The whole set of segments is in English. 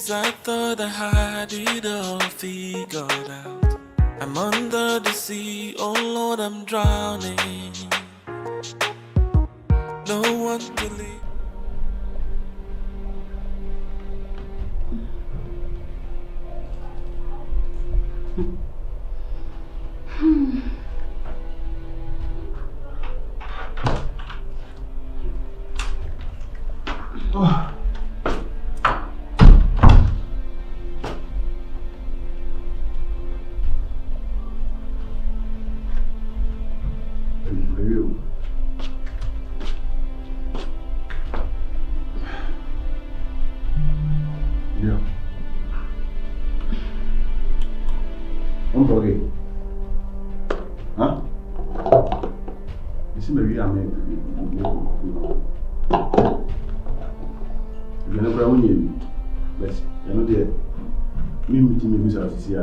days I thought I had it all figured out. I'm under the sea, oh Lord, I'm drowning. No one believes.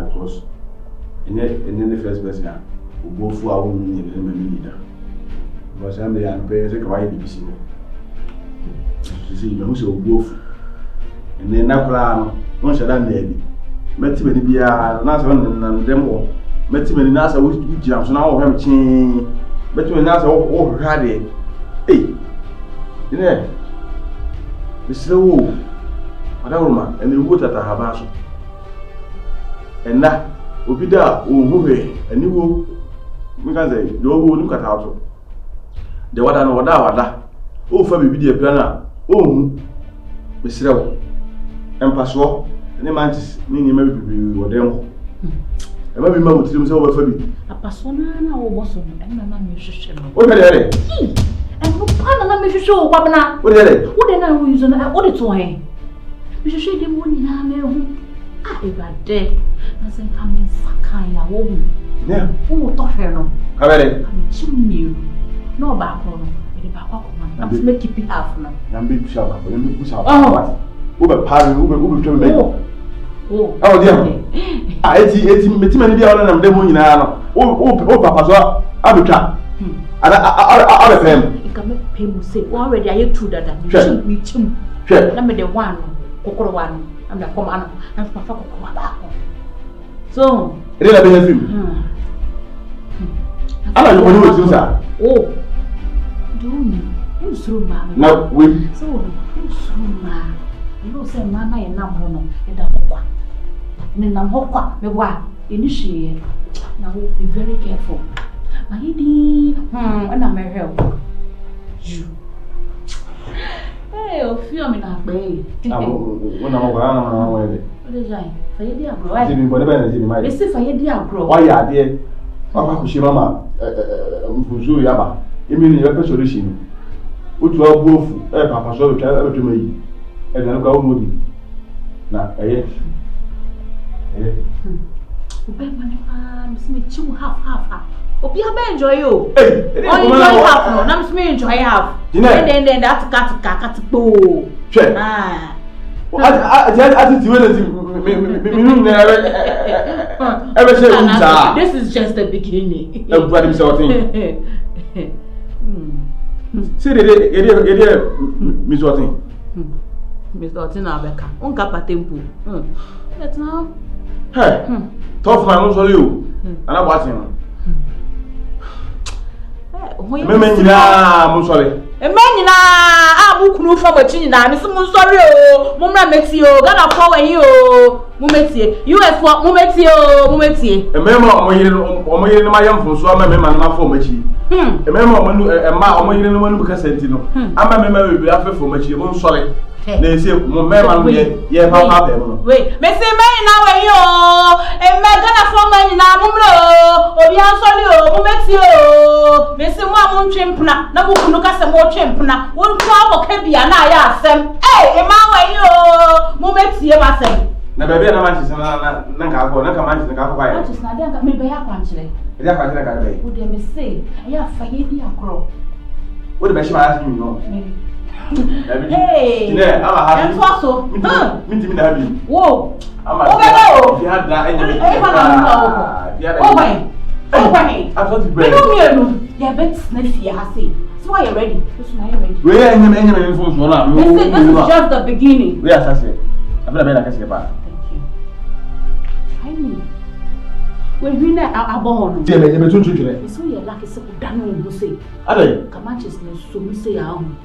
Because and then the first person who go for our woman in the leader. Because I'm the unpairs a quiet BBC. You see, you also both. And then now, one shall done maybe. Met him in the last one and them all. Met him in the NASA which jumps now have changed. Met him in NASA all had it. Hey, you know, the slow, whatever man, and the water at a habash. And that will be there, who and you will, we can say, you will look at how the water and water. Oh, for me, be the planner. Oh, Mr. And Pastor, and the mantis, meaning maybe or them. And maybe my with himself for me. A persona or bosom, and a musician. What are they? And no partner, musician, Wabana. What are they? What are the reason I ordered to him? We should see the money now. Ah, if I did, doesn't come in Sakaya woman. Yeah. Oh, Toshano. How about it? I'm chimney. No back on the back of one. I'm making it half now. I'm big shower. I'm big shower. Oh, Uber Parry, Uber to make. Oh, dear. I see many be on them demo in Anna. Oh, Papa, I'll be trapped. And I'll have him. You can make people say, already I hear true that you shouldn't be chim. Let me the one, Coco one. I'm the commander, and Papa back. So, it is a bit of him. I don't know what you do, sir. Oh, do me. Who's through, man? Now, we so who's through, man? You know, say, man, I am not one in the Hokwa. And then I'm Hokwa, the one, initiate. Now, be very careful. My lady, and I'm a help. You. Hey, oh, feel me now, babe. When I'm away. What is that? For your dear bro. I didn't whatever I did in my. Let's say for your dear bro. Why are dear? Papa Kushima, Fuzu Yaba. You mean your solution? Put your wolf, Papa, so to ever to me. And then go movie. Now, eh? Miss me two half. Oh, be a enjoy you. Hey, enjoy half. No, I'm me enjoy half. Then that's cat boo. Check. Ah. I This is just the beginning. Everybody sorting. See the Miss Watting. Miss Watting, Abeka. On Capatempo. That's now. Hey, tough man, also you. And I'm watching. I'm sorry. A man, I'm who from a chin. I'm sorry. Mumma Metio, Gana for you. Mumeti, US what Mumeti. A member of my young from Swam and not for Machi. A member of my young because Sentino. I'm a member of the affair for Machi. I'm sorry. They say, Mamma, yeah, Papa. Wait, Messi, now, you and Magana for my Namulo, or Yansolo, Mumetio, Messi, Mamma Chimpna, Namuka, some more Chimpna, one crowd can be an eye, Sam. Hey, Emma, you, Mumetio, myself. Never be a man, Nanka, Nanka, just not there, maybe I actually. Would they say, I have Fayedi and Crow? What the best asking you know? Maybe. Hey, I'm happy. Meeting happy. Whoa, I'm you had that. I thought you yeah, bet sniffy, I see. So are you ready? This is ready. Where are you? This is just the beginning. Yes, I say. I Abena me na kase ba. Thank you. I mean, when we na abon. Tie me tuntu twere. So you like say da no go say. Ade. Kamaches no so me say ahun.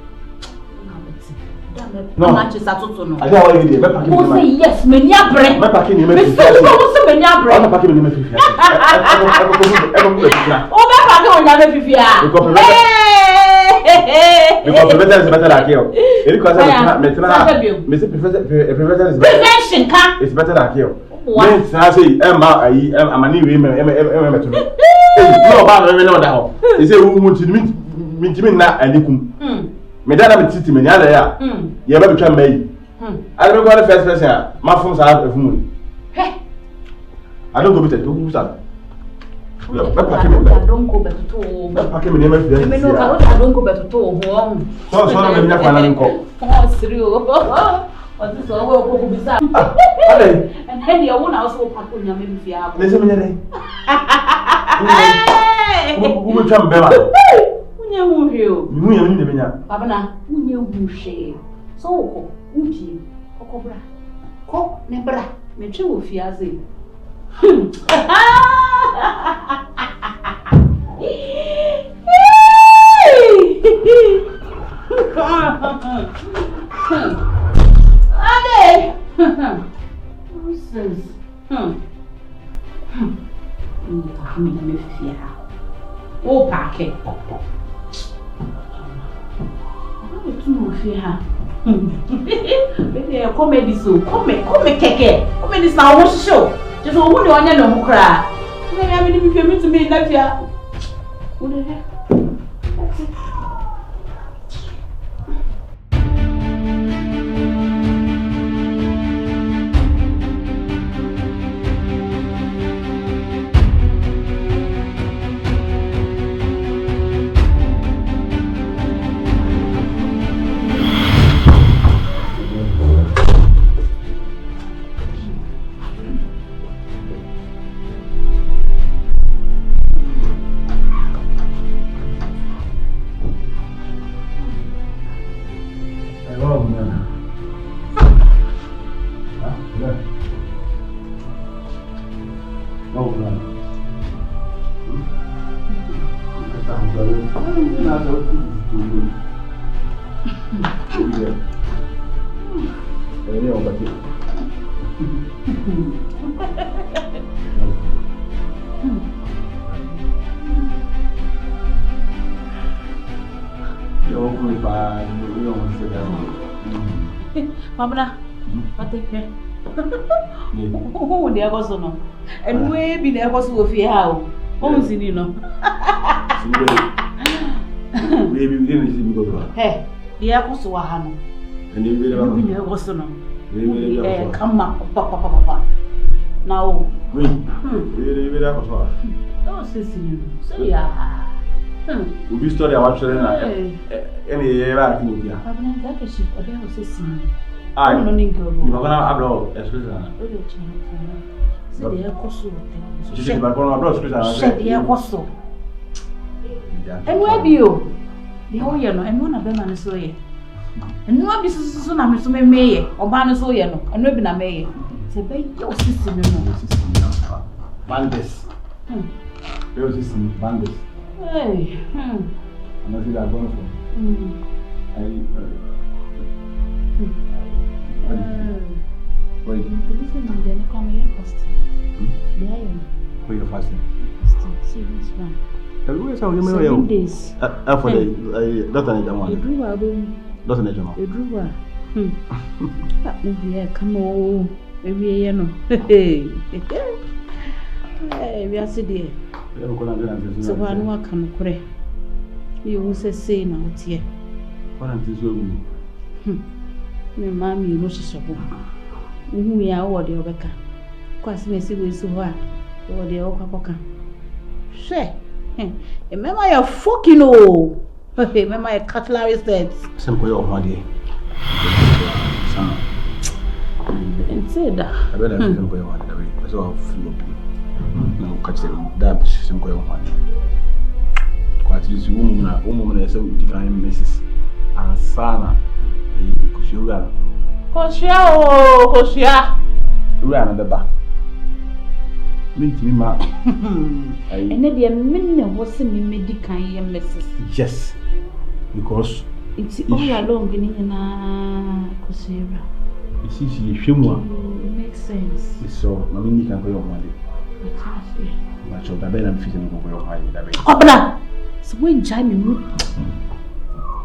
No, matches atoto no. I don't want you there. Who say yes, me ni abre. Me packing you me. Me say who say me ni abre. I'm packing you me fifi. O be packing on ya me fifi ah. Because prevention is better than cure. Me say prevention is better. Prevention ka. It's better than cure. Me say Emma ayi amani we me to. No ba me no da ho. He say who me na alikum. Me dada me titi me nya da ya. Ye ba betwa mai. I don't go the first person. Ma fom sa afumu. Hey. I don't go better. Do sa. I don't go better to. Packing me never feel. Me no I don't go better to ho. So me nya kwa na nko. Oh, serious. What is all we go bisa. Ale. And then you won also pack on your maybe fear. Le se me nya dai. Who will jump bema? Unye hu hwe. Mu ya ni de benya. Baba na unye hu hwe. So ko uti okobra. Ko ne bra. Me twe wo fiaze. Ade. Nonsense. Me fia. O paake. Tu no fia. Be comedy so. Come keke. Comedy na wo show. Just wo de onya no kra. Na ya me ni me to me na fia. Wo de. That's it. Mabna, ateke. Oh, the agoso no. And we be the agoso of your house. What was it, you know? Maybe we didn't see me go. Hey, the agoso were hammer. And you be the agoso no. Maybe come up, papa. Now, we be the agoso. Oh, sissy, so yeah. We be story about children. Any year I think we are. I've been that a ship, a bear was sissy. I don't know. You're gonna upload a scripture. So the agoso. She said, but one of those Shed the agoso. And where be you? The whole year, and one of them and so ye. And no be so I'm so may, or ban so ye, and no be a may. Say, baby, your sister, Bandits. Your sister, bandits. Hey, and I see that going for. Wait. Then come here first. There you are fasting. Serious man. Everywhere, so you may 7 days. For the doctor, You drew a room. Doesn't it? You drew a. That movie, come on. Maybe you know. Hey, we are sitting. So one more come correct. You will say now, dear. What is so? My mammy, you know, she's a book. We are all the Obeka. Quite messy with Suha or the Okapoka. She, remember your fucking oh. Remember your cutlery sets. Simple, my dear. And say that. I better have some going on the way. That's all flew. No, catch them. That some going on. Quite this woman is so divine, Mrs. And Sana, Suger, Koshia. We are another bar. Meet me, ma. And maybe a minute was me medical message. Yes, because it's all along in Kosera. It's easy, Shimwa. Makes sense. So, Mammy can go your money. Much of the bed and fitting over your money. Opera! So when Jamie.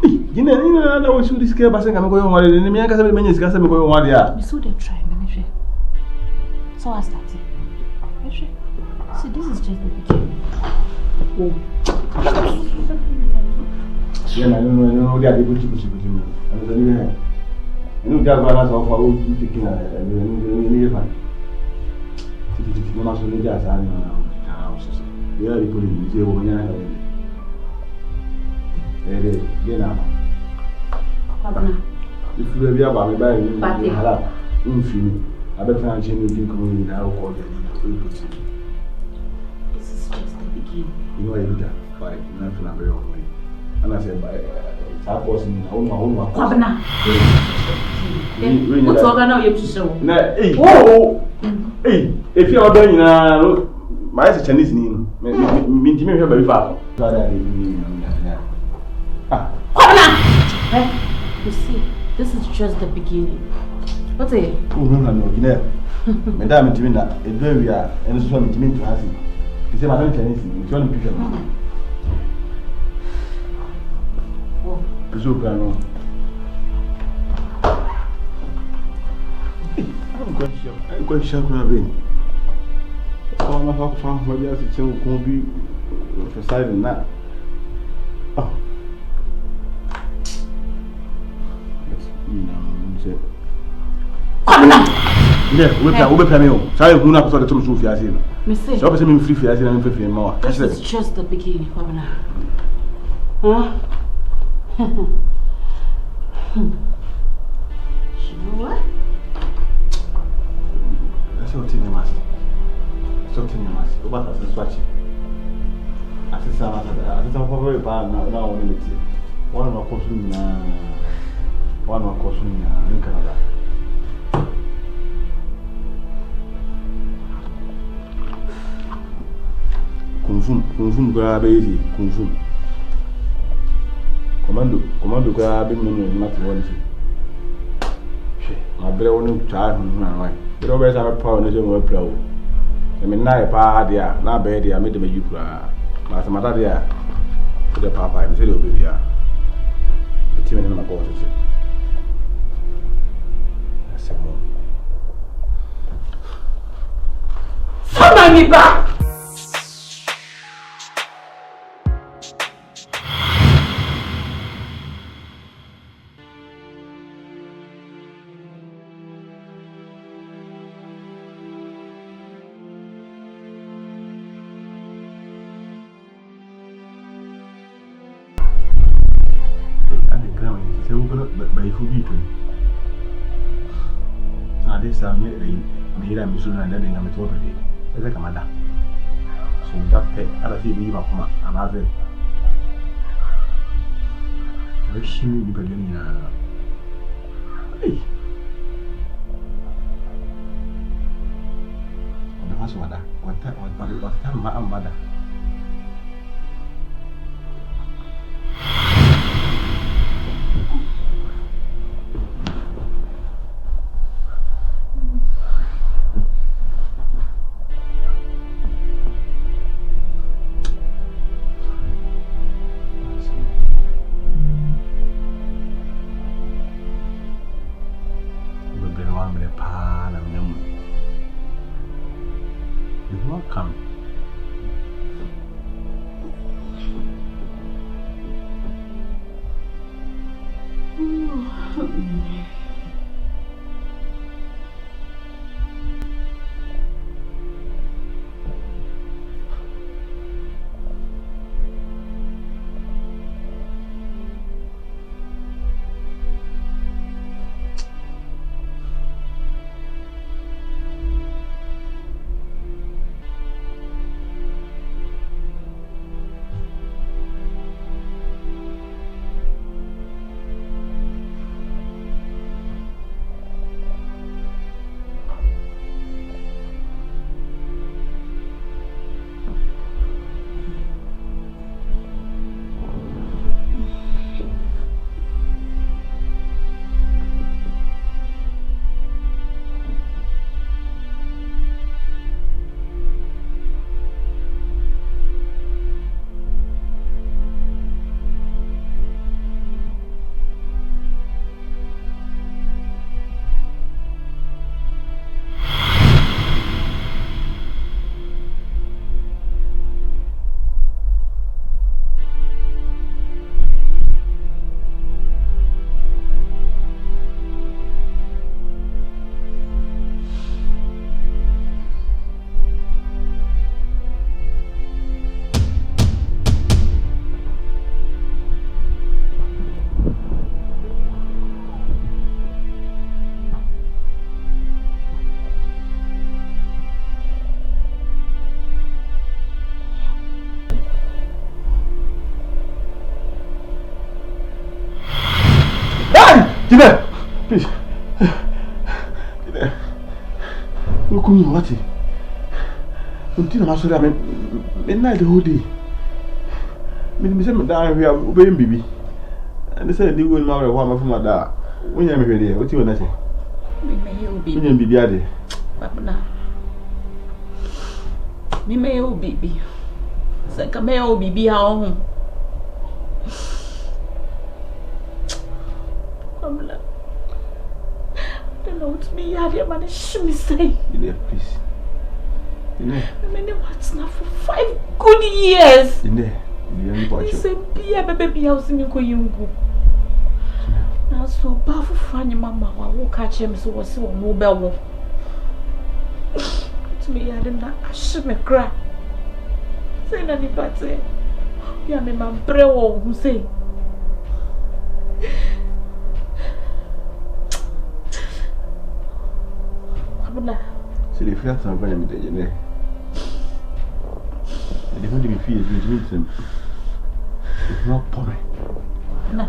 You know, we should discuss passing and go on. And the man can have many discuss and go on. Yeah, we saw the try, manager. So I started. See, this is just the beginning. Yeah, I don't know. They are able to push it. I don't know. I know that balance of our own taking a fine. You must only just add we are putting the zero when if you have about me by me, I better not change the community now. This is just the beginning. You know, I do that by nothing very often. And I said, by that person, I own my Kwabena. What's all going on? You show. Hey, if you are doing my Chinese name, mean to me very far. You see, this is just the beginning. What's it? Oh, no, you know, Madame Timina, a very and so I'm to ask you. You say, Madame Chinese, it's only picture. Oh, Suger. I'm quite sure I'm being. Oh, I'm not found for the other two who be for silent that. Oh, yeah, we'll pay me. Sorry, who not the two shoes. Miss, so I'm free for I'm free more. This is just the beginning, Kwabena. Huh? You know what? That's something you must. Something you must. What has a swatch? I said, I'm very bad now. One of my costumes, in Canada. Confirm grab easy, confirm. Commando grab in not one. My brother won't charge me. But always have a power in the world. I mean, now, dear, now, baby, I made them a you. My mother, dear, the papa, I'm still baby. The team in my courses. That's a more. Follow me back! But if you beat him, this time, made a mission and then I'm told it. As a commander. So that pet, other thing, you come and have it. Very shimmy, you begin. Hey, what's what time, my mother. Gynel, please. Gynel. Look at me, what? Until I'm sorry, I'm midnight the whole day. Me say me down here, obeying baby. And they said they go in my room from my dad. When you are here, what you want to say? Me may you be. Me be there. Babna. Me may you be. Say come here, be home. Babna. I don't know what me had your man me say. Gynel, please. Gynel. Me what's now for 5 good years. Gynel, you say baby house me ko yungu. Now so bafu fani mama wa wo catch him so was so no bell. To me I didn't ash me cry. Say na ni pate. Ya me man pray wo who say. Abuna. C'est les frères qui sont venus me dire. Les gens de mes filles, je me dis, c'est not pour me. Non.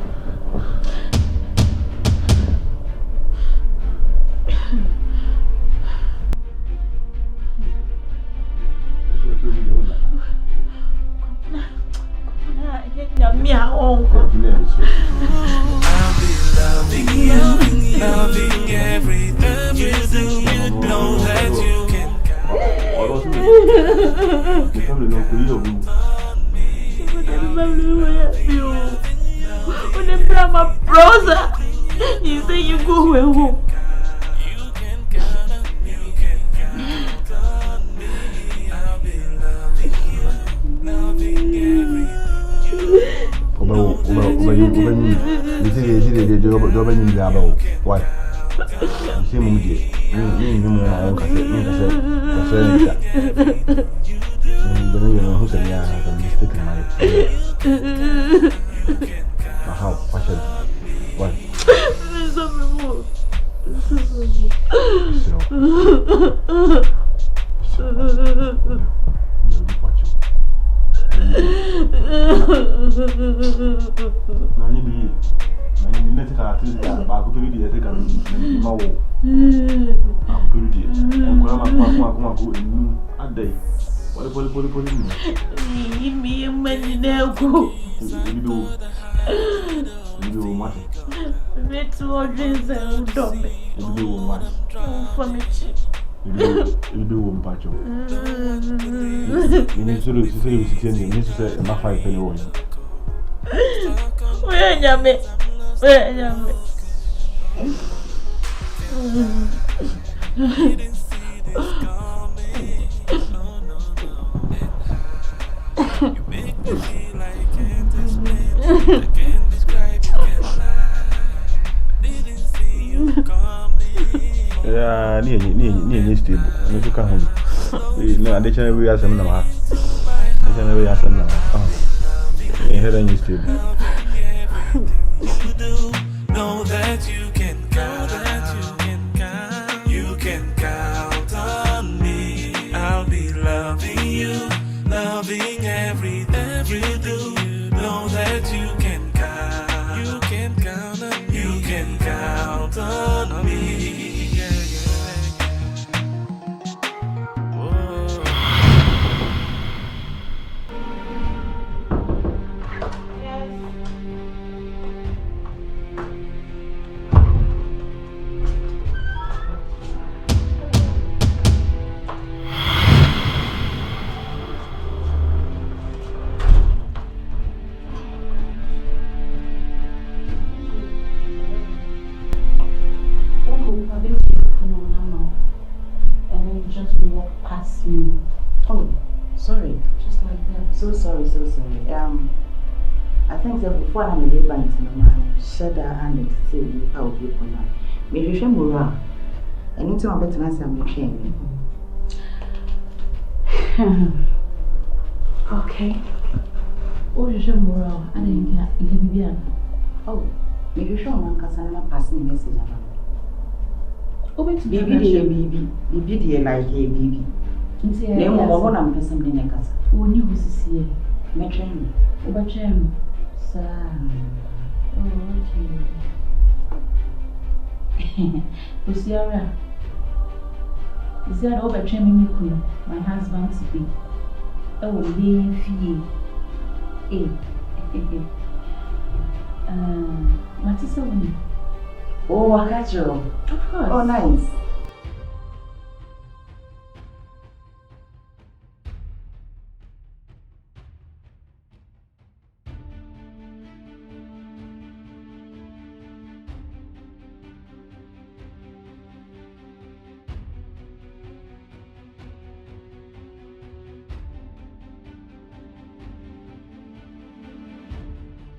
I'll be loving you, loving everything you do. You know that you can count my brother, you say you go home. You can count on me, you can count on me. I'll be loving you, loving everything. Why? You me who said, yeah, I'm mistaken. How? Why? Know that you can count, you can count on me. I'll be loving you, loving everything you do. Know that you can count on me, you can count on me. I think that before I'm a day bank in my said I handed to see you how people now. Maybe you more. Anything I'm better than I'm training. Okay. Oh, you should more. I didn't get Oh, maybe you show one because passing a message. Oh, it's baby, dear, like a baby. Name one I'm for something like us. Oh, you was here. Metron. Sir. Oh, okay. Usiara. Usiara over training me, my husband to be. Oh, fee. Matisa. Oh, I got you. Of course. Oh, nice.